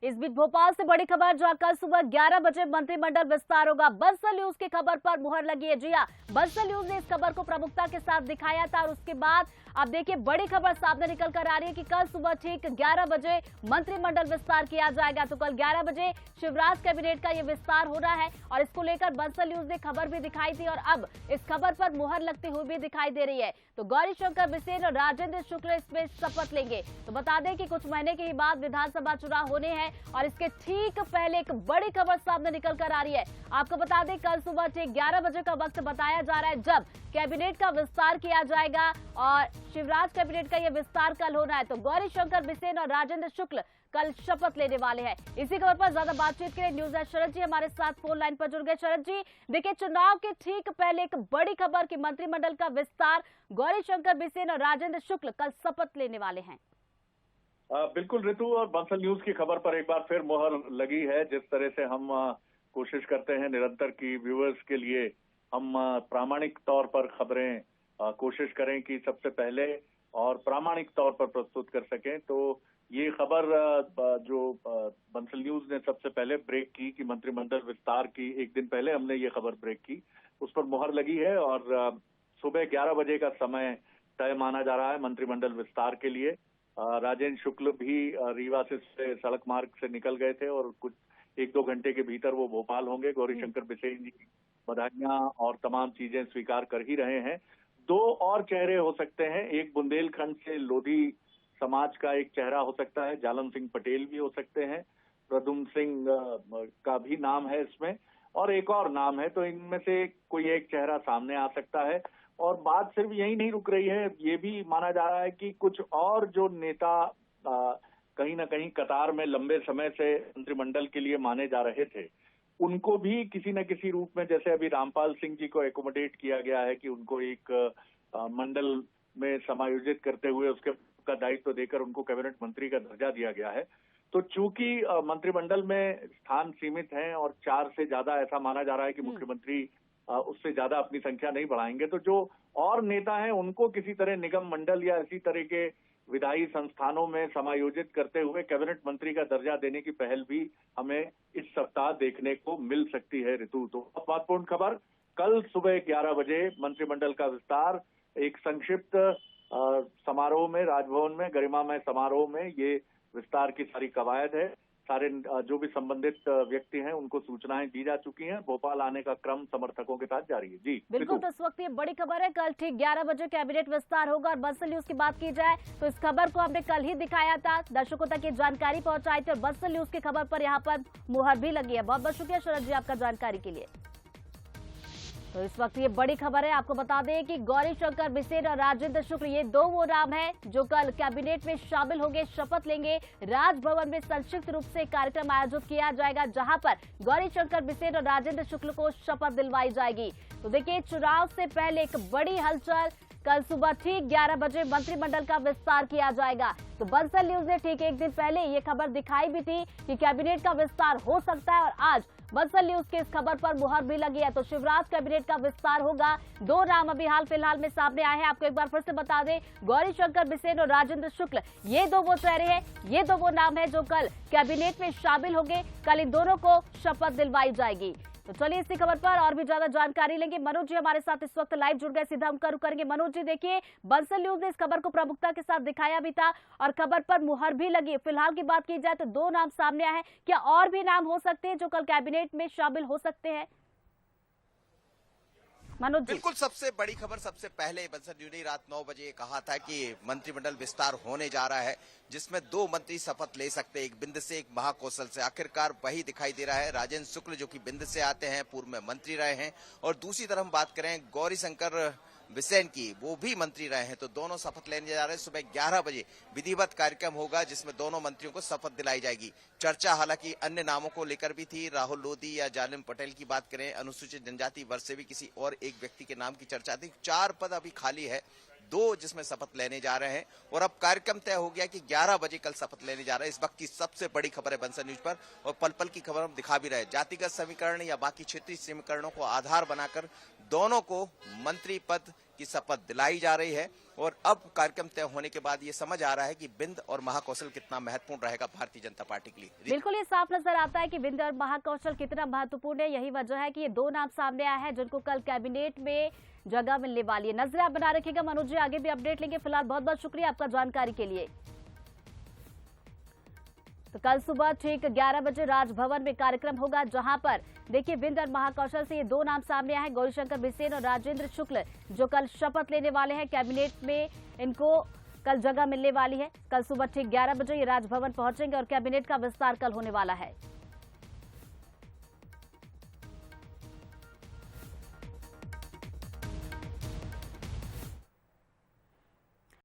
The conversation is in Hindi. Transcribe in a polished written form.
इस बीच भोपाल से बड़ी खबर, जहां कल सुबह 11 बजे मंत्रिमंडल विस्तार होगा। बंसल न्यूज की खबर पर मुहर लगी है। जी हां, बंसल न्यूज ने इस खबर को प्रमुखता के साथ दिखाया था और उसके बाद अब देखिए बड़ी खबर सामने निकल कर आ रही है कि कल सुबह ठीक 11 बजे मंत्रिमंडल विस्तार किया जाएगा। तो कल 11 बजे शिवराज कैबिनेट का ये विस्तार हो रहा है और इसको लेकर बंसल न्यूज ने खबर भी दिखाई थी और अब इस खबर पर मुहर लगती हुई भी दिखाई दे रही है। तो गौरीशंकर बिसेन और राजेंद्र शुक्ल इसमें शपथ लेंगे। तो बता दें कि कुछ महीने के ही बाद विधानसभा चुनाव होने हैं और इसके ठीक पहले एक बड़ी खबर सामने निकल कर आ रही है। आपको बता दें कल सुबह ठीक 11 बजे का वक्त बताया जा रहा है जब कैबिनेट का विस्तार किया जाएगा और शिवराज कैबिनेट का यह विस्तार कल होना है। तो गौरीशंकर बिसेन और राजेंद्र शुक्ल कल शपथ लेने वाले हैं। इसी खबर पर ज्यादा बातचीत के लिए न्यूज एट शरद जी हमारे साथ फोन लाइन पर जुड़ गए। शरद जी, देखिए चुनाव के ठीक पहले एक बड़ी खबर की मंत्रिमंडल का विस्तार, गौरीशंकर बिसेन और राजेंद्र शुक्ल कल शपथ लेने वाले हैं। बिल्कुल ऋतु, और बंसल न्यूज की खबर पर एक बार फिर मुहर लगी है। जिस तरह से हम कोशिश करते हैं निरंतर की व्यूअर्स के लिए हम प्रामाणिक तौर पर खबरें कोशिश करें कि सबसे पहले और प्रामाणिक तौर पर प्रस्तुत कर सकें। तो ये खबर जो बंसल न्यूज ने सबसे पहले ब्रेक की कि मंत्रिमंडल विस्तार की एक दिन पहले हमने ये खबर ब्रेक की, उस पर मुहर लगी है और सुबह 11 बजे का समय तय माना जा रहा है मंत्रिमंडल विस्तार के लिए। राजेंद्र शुक्ल भी रीवा से सड़क मार्ग से निकल गए थे और कुछ 1-2 घंटे के भीतर वो भोपाल होंगे। गौरीशंकर बिसेन जी बधाइयां और तमाम चीजें स्वीकार कर ही रहे हैं। 2 और चेहरे हो सकते हैं, एक बुंदेलखंड से लोधी समाज का एक चेहरा हो सकता है, जालम सिंह पटेल भी हो सकते हैं, प्रद्युम्न सिंह का भी नाम है इसमें और एक और नाम है। तो इनमें से कोई एक चेहरा सामने आ सकता है और बात सिर्फ यही नहीं रुक रही है, ये भी माना जा रहा है कि कुछ और जो नेता कहीं ना कहीं कतार में लंबे समय से मंत्रिमंडल के लिए माने जा रहे थे, उनको भी किसी न किसी रूप में, जैसे अभी रामपाल सिंह जी को एकोमोडेट किया गया है कि उनको एक मंडल में समायोजित करते हुए उसके का दायित्व देकर उनको कैबिनेट मंत्री का दर्जा दिया गया है। तो चूंकि मंत्रिमंडल में स्थान सीमित हैं और 4 से ज्यादा ऐसा माना जा रहा है कि मुख्यमंत्री उससे ज्यादा अपनी संख्या नहीं बढ़ाएंगे, तो जो और नेता हैं उनको किसी तरह निगम मंडल या इसी तरह के विधायी संस्थानों में समायोजित करते हुए कैबिनेट मंत्री का दर्जा देने की पहल भी हमें इस सप्ताह देखने को मिल सकती है ऋतु। तो महत्वपूर्ण खबर, कल सुबह 11 बजे मंत्रिमंडल का विस्तार, एक संक्षिप्त समारोह में, राजभवन में गरिमामय समारोह में ये विस्तार की सारी कवायद है। सारे जो भी संबंधित व्यक्ति हैं उनको सूचनाएं दी जा चुकी हैं। भोपाल आने का क्रम समर्थकों के साथ जारी है। जी बिल्कुल, तो इस वक्त ये बड़ी खबर है, कल ठीक 11 बजे कैबिनेट विस्तार होगा। और बंसल न्यूज की बात की जाए तो इस खबर को हमने कल ही दिखाया था, दर्शकों तक ये जानकारी पहुंचाई थी और बंसल न्यूज की खबर पर यहाँ पर मुहर भी लगी है। बहुत बहुत शुक्रिया शरद जी आपका जानकारी के लिए। तो इस वक्त ये बड़ी खबर है, आपको बता दें कि गौरीशंकर बिसेन और राजेंद्र शुक्ल ये 2 वो नाम हैं जो कल कैबिनेट में शामिल होंगे, शपथ लेंगे। राजभवन में संक्षिप्त रूप से कार्यक्रम आयोजित किया जाएगा जहां पर गौरीशंकर बिसेन और राजेंद्र शुक्ल को शपथ दिलवाई जाएगी। तो देखिए चुनाव से पहले एक बड़ी हलचल, कल सुबह ठीक 11 बजे मंत्रिमंडल का विस्तार किया जाएगा। तो बंसल न्यूज ने ठीक एक दिन पहले ये खबर दिखाई भी थी कि कैबिनेट का विस्तार हो सकता है और आज बंसल न्यूज की इस खबर पर मुहर भी लगी है। तो शिवराज कैबिनेट का विस्तार होगा। 2 नाम अभी हाल फिलहाल में सामने आए हैं, आपको एक बार फिर से बता दें, गौरीशंकर बिसेन और राजेंद्र शुक्ल, ये 2 वो चेहरे हैं, ये 2 वो नाम है जो कल कैबिनेट में शामिल होंगे। कल इन दोनों को शपथ दिलवाई जाएगी। तो चलिए इसी खबर पर और भी ज्यादा जानकारी लेंगे। मनोज जी हमारे साथ इस वक्त लाइव जुड़ गए, सीधा हम करेंगे। मनोज जी, देखिए बंसल न्यूज ने इस खबर को प्रमुखता के साथ दिखाया भी था और खबर पर मुहर भी लगी। फिलहाल की बात की जाए तो 2 नाम सामने आए हैं, क्या और भी नाम हो सकते हैं जो कल कैबिनेट में शामिल हो सकते हैं? मनोज जी, बिल्कुल, सबसे बड़ी खबर सबसे पहले बंसल न्यूज ने रात 9 बजे कहा था कि मंत्रिमंडल विस्तार होने जा रहा है जिसमें 2 मंत्री शपथ ले सकते हैं, एक बिंद से एक महाकौशल से। आखिरकार वही दिखाई दे रहा है। राजेंद्र शुक्ल जो कि बिंद से आते हैं, पूर्व में मंत्री रहे हैं, और दूसरी तरफ हम बात करें गौरीशंकर बिसेन की, वो भी मंत्री रहे हैं। तो दोनों शपथ लेने जा रहे हैं। सुबह 11 बजे विधिवत कार्यक्रम होगा जिसमें दोनों मंत्रियों को शपथ दिलाई जाएगी। चर्चा हालांकि अन्य नामों को लेकर भी थी, राहुल लोधी या जालिम पटेल की बात करें, अनुसूचित जनजाति वर्ग से भी किसी और एक व्यक्ति के नाम की चर्चा थी। 4 पद अभी खाली है, 2 जिसमें शपथ लेने जा रहे हैं और अब कार्यक्रम तय हो गया कि 11 बजे कल शपथ लेने जा रहे हैं। इस वक्त की सबसे बड़ी खबर है बंसल न्यूज पर और पल पल की खबर हम दिखा भी रहे हैं। जातिगत समीकरण या बाकी क्षेत्रीय समीकरणों को आधार बनाकर दोनों को मंत्री पद की शपथ दिलाई जा रही है। और अब कार्यक्रम तय होने के बाद ये समझ आ रहा है कि बिंद और महाकौशल कितना महत्वपूर्ण रहेगा भारतीय जनता पार्टी के लिए। बिल्कुल ये साफ नजर आता है कि बिंद और महाकौशल कितना महत्वपूर्ण है। यही वजह है कि ये दो नाम सामने आए हैं जिनको कल कैबिनेट में जगह मिलने वाली है। नजरें आप बना रखिएगा मनोज जी, आगे भी अपडेट लेंगे। फिलहाल बहुत बहुत शुक्रिया आपका जानकारी के लिए। तो कल सुबह ठीक 11 बजे राजभवन में कार्यक्रम होगा, जहां पर देखिए बिंद और महाकौशल से ये दो नाम सामने आए हैं, गौरीशंकर बिसेन और राजेंद्र शुक्ल, जो कल शपथ लेने वाले हैं। कैबिनेट में इनको कल जगह मिलने वाली है। कल सुबह ठीक 11 बजे ये राजभवन पहुंचेंगे और कैबिनेट का विस्तार कल होने वाला है।